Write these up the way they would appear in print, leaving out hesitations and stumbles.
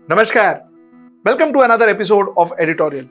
Namaskar. Welcome to another episode of Editorial.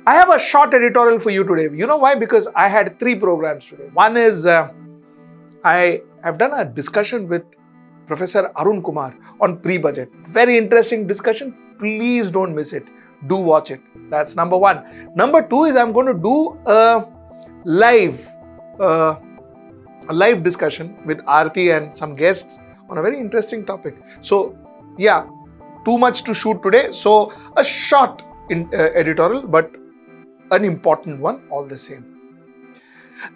I have a short editorial for you today. You know why? Because I had three programs today. One is I have done a discussion with Professor Arun Kumar on pre-budget. Very interesting discussion. Please don't miss it. Do watch it. That's number one. Number two is I'm going to do a live discussion with Aarti and some guests on a very interesting topic. So, yeah, too much to shoot today. So, a short editorial, but an important one all the same.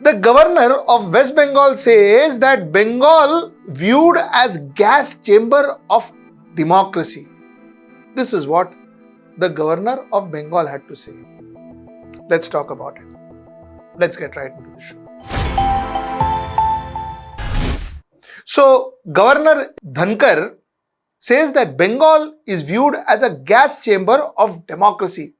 The governor of West Bengal says that Bengal viewed as gas chamber of democracy. This is what the governor of Bengal had to say. Let's talk about it. Let's get right into the show. So, Governor Dhankhar says that Bengal is viewed as a gas chamber of democracy.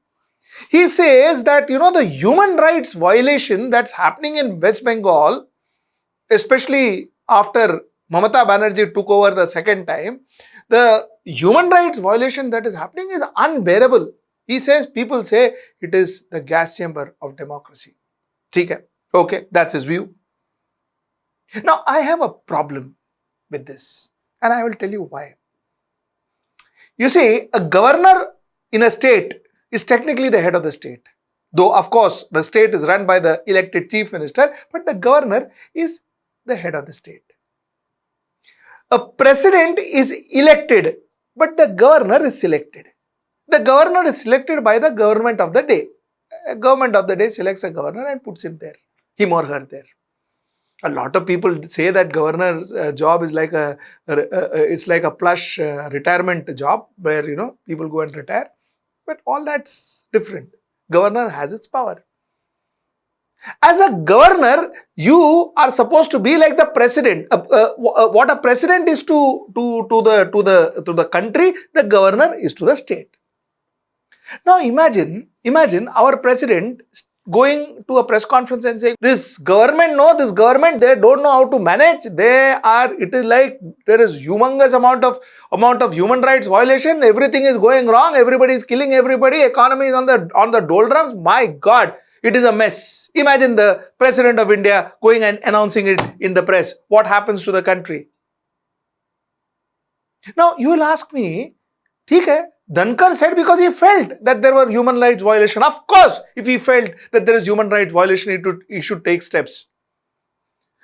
He says that, the human rights violation that's happening in West Bengal, especially after Mamata Banerjee took over the second time, the human rights violation that is happening is unbearable. He says, people say it is the gas chamber of democracy. Okay, that's his view. Now, I have a problem with this, and I will tell you why. You see, a governor in a state is technically the head of the state. Though, of course, the state is run by the elected chief minister, but the governor is the head of the state. A president is elected, but the governor is selected. The governor is selected by the government of the day. A government of the day selects a governor and puts him there, him or her there. A lot of people say that governor's job is like it's like a plush retirement job where, people go and retire. But all that's different. Governor has its power. As a governor, you are supposed to be like the president. What a president is to the country, the governor is to the state. Now imagine our president going to a press conference and saying, this government, they don't know how to manage. It is like there is humongous amount of human rights violation. Everything is going wrong. Everybody is killing everybody. Economy is on the doldrums. My God, it is a mess. Imagine the president of India going and announcing it in the press. What happens to the country? Now, you will ask me, okay, Dhankhar said because he felt that there were human rights violation. Of course, if he felt that there is human rights violation, he should take steps.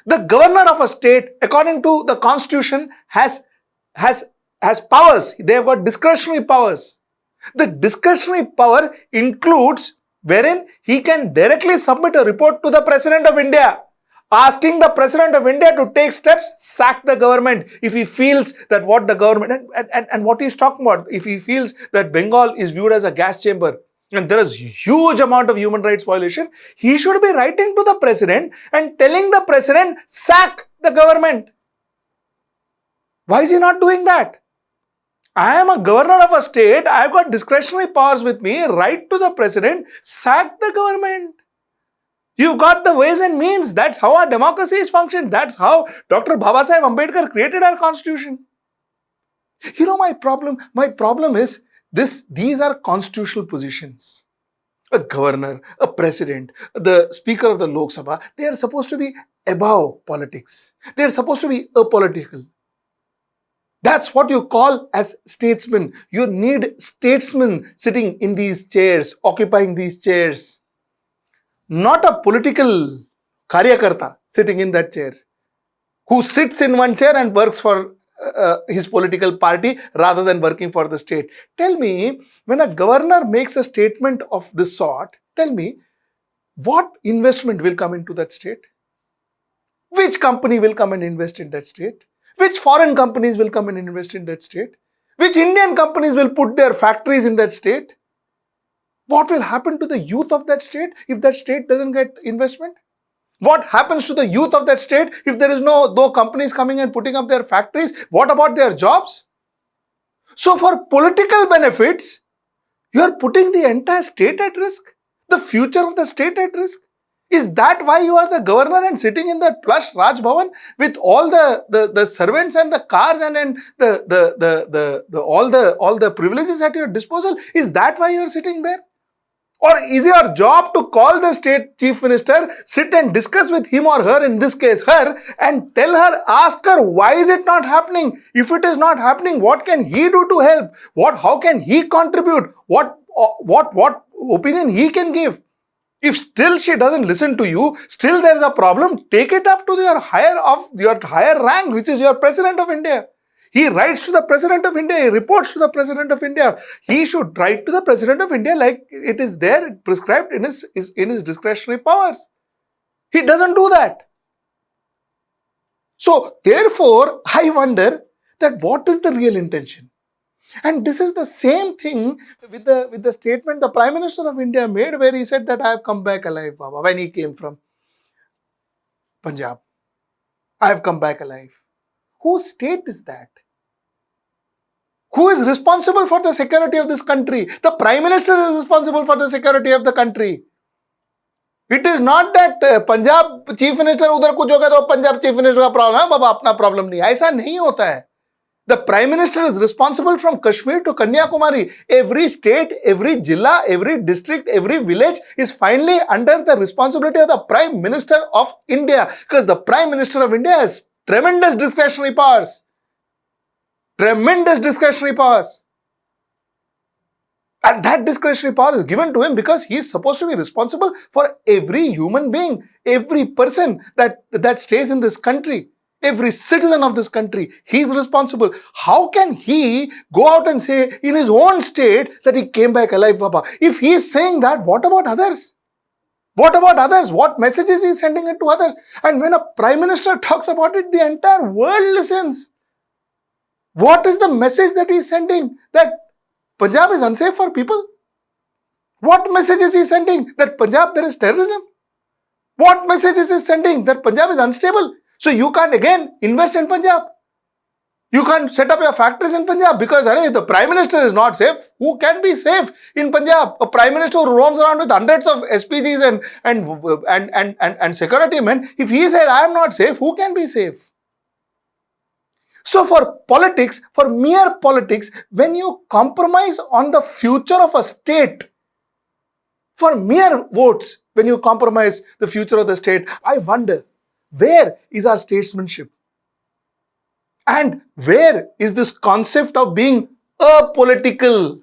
The governor of a state, according to the constitution, has powers. They have got discretionary powers. The discretionary power includes wherein he can directly submit a report to the President of India, asking the President of India to take steps, sack the government if he feels that what the government, and what he's talking about, if he feels that Bengal is viewed as a gas chamber and there is huge amount of human rights violation, he should be writing to the President and telling the President, sack the government. Why is he not doing that? I am a governor of a state, I have got discretionary powers with me, write to the President, sack the government. You've got the ways and means. That's how our democracy is functioned. That's how Dr. Babasaheb Ambedkar created our constitution. My problem is these are constitutional positions. A governor, a president, the speaker of the Lok Sabha, they are supposed to be above politics. They are supposed to be apolitical. That's what you call as statesmen. You need statesmen sitting in these chairs, occupying these chairs. Not a political karyakarta sitting in that chair, who sits in one chair and works for his political party rather than working for the state. Tell me, when a governor makes a statement of this sort, tell me, what investment will come into that state? Which company will come and invest in that state? Which foreign companies will come and invest in that state? Which Indian companies will put their factories in that state? What will happen to the youth of that state if that state doesn't get investment? What happens to the youth of that state if there is no companies coming and putting up their factories? What about their jobs? So for political benefits, you are putting the entire state at risk, the future of the state at risk. Is that why you are the governor and sitting in that plush Raj Bhavan with all the servants and the cars and all the privileges at your disposal? Is that why you are sitting there? Or is your job to call the state chief minister, sit and discuss with him or her, in this case her, and tell her, ask her, why is it not happening? If it is not happening, what can he do to help? How can he contribute? What opinion he can give? If still she doesn't listen to you, still there is a problem, take it up to your higher rank, which is your President of India. He writes to the President of India, he reports to the President of India. He should write to the President of India like it is there prescribed in his discretionary powers. He doesn't do that. So therefore, I wonder that what is the real intention? And this is the same thing with the statement the Prime Minister of India made, where he said that I have come back alive, Baba, when he came from Punjab. I have come back alive. Whose state is that? Who is responsible for the security of this country? The Prime Minister is responsible for the security of the country. It is not that Punjab Chief Minister udhar kuch hoga to Punjab Chief Minister ka problem hai, Baba apna problem nahi. Aisa nahi hota hai. The Prime Minister is responsible from Kashmir to Kanyakumari. Every state, every jilla, every district, every village is finally under the responsibility of the Prime Minister of India, because the Prime Minister of India has tremendous discretionary powers. Tremendous discretionary powers. And that discretionary power is given to him because he is supposed to be responsible for every human being, every person that stays in this country. Every citizen of this country, he is responsible. How can he go out and say in his own state that he came back alive, Baba? If he is saying that, what about others? What about others? What message is he sending it to others? And when a Prime Minister talks about it, the entire world listens. What is the message that he is sending? That Punjab is unsafe for people? What message is he sending? That Punjab there is terrorism? What message is he sending? That Punjab is unstable? So you can't again invest in Punjab. You can't set up your factories in Punjab because if the Prime Minister is not safe, who can be safe in Punjab? A Prime Minister who roams around with hundreds of SPGs and security men, if he says I am not safe, who can be safe? So for politics, for mere politics, when you compromise on the future of a state, for mere votes, when you compromise the future of the state, I wonder, where is our statesmanship? And where is this concept of being apolitical,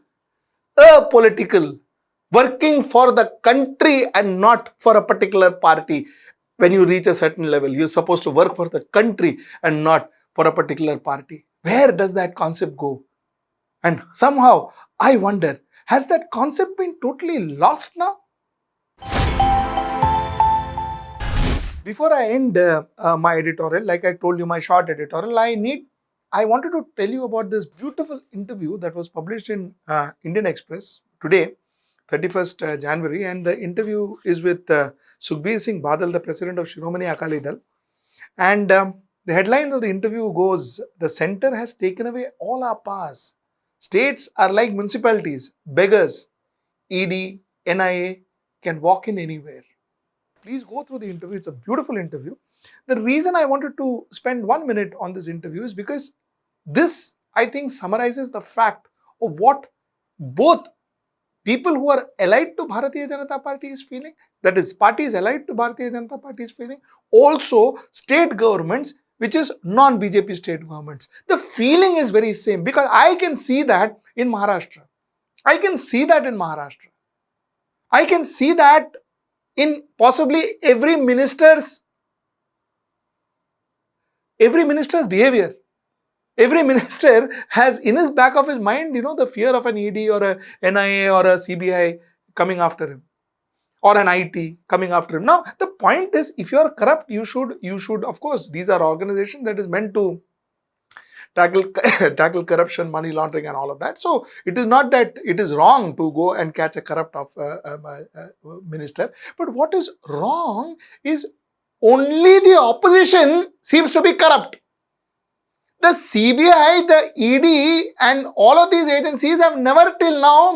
working for the country and not for a particular party? When you reach a certain level, you're supposed to work for the country and not for a particular party. Where does that concept go? And somehow, I wonder, has that concept been totally lost now? Before I end my editorial, like I told you, my short editorial, I wanted to tell you about this beautiful interview that was published in Indian Express today, 31st January, and the interview is with Sukhbir Singh Badal, the president of Shiromani Akali Dal. And the headline of the interview goes, "The centre has taken away all our powers. States are like municipalities, beggars. ED, NIA can walk in anywhere." Please go through the interview. It's a beautiful interview. The reason I wanted to spend 1 minute on this interview is because this, I think, summarizes the fact of what both people who are allied to Bharatiya Janata Party is feeling, that is, parties allied to Bharatiya Janata Party is feeling, also state governments, which is non-BJP state governments. The feeling is very same, because I can see that in Maharashtra. I can see that in Maharashtra. I can see that in possibly every minister's behavior. Every minister has in his back of his mind, the fear of an ED or a NIA or a CBI coming after him, or an IT coming after him. Now, the point is, if you are corrupt, you should, of course, these are organizations that is meant to tackle corruption, money laundering and all of that. So, it is not that it is wrong to go and catch a corrupt minister. But what is wrong is only the opposition seems to be corrupt. The CBI, the ED, and all of these agencies have never till now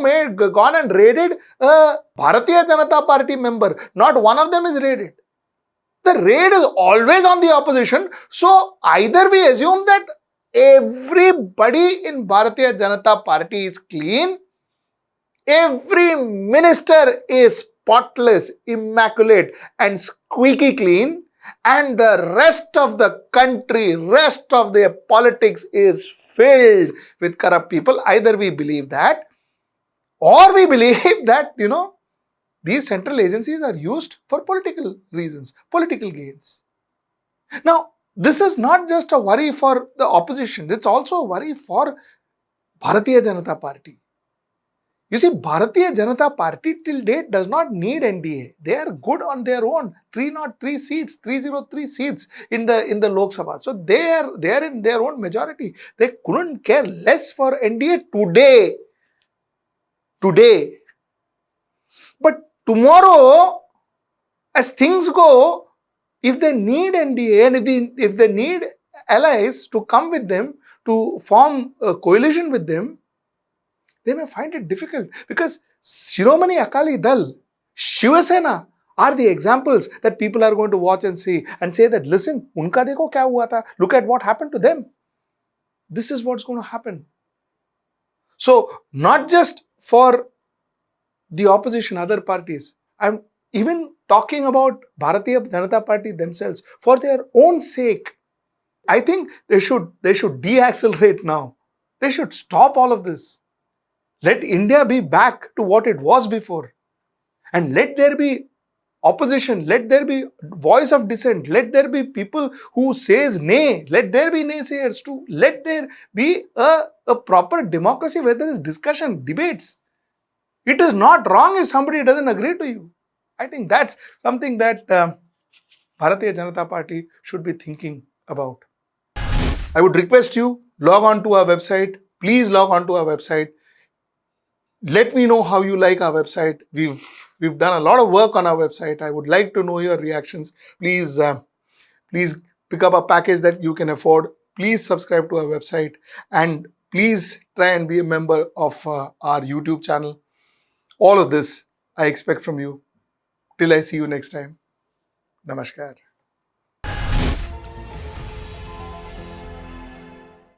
gone and raided a Bharatiya Janata Party member. Not one of them is raided. The raid is always on the opposition. So either we assume that everybody in Bharatiya Janata Party is clean, every minister is spotless, immaculate, and squeaky clean, and the rest of the country, rest of their politics is filled with corrupt people. Either we believe that, or we believe that, these central agencies are used for political reasons, political gains. Now, this is not just a worry for the opposition, it's also a worry for Bharatiya Janata Party. You see, Bharatiya Janata Party till date does not need NDA. They are good on their own. 303 seats, 303 seats in the Lok Sabha. So they are in their own majority. They couldn't care less for NDA today. But tomorrow, as things go, if they need NDA and if they need allies to come with them, to form a coalition with them, they may find it difficult, because Shiromani Akali Dal, Shiva Sena are the examples that people are going to watch and see and say that, listen, unka dekho kya hua tha, look at what happened to them. This is what's going to happen. So, not just for the opposition, other parties, I'm even talking about Bharatiya Janata Party themselves, for their own sake. I think they should deaccelerate now. They should stop all of this. Let India be back to what it was before. And let there be opposition, let there be voice of dissent, let there be people who says nay, let there be naysayers too, let there be a proper democracy where there is discussion, debates. It is not wrong if somebody doesn't agree to you. I think that's something that Bharatiya Janata Party should be thinking about. I would request you, log on to our website. Please log on to our website. Let me know how you like our website. We've done a lot of work on our website. I would like to know your reactions. Please pick up a package that you can afford. Please subscribe to our website, and please try and be a member of our YouTube channel. All of this I expect from you. Till I see you next time. Namaskar.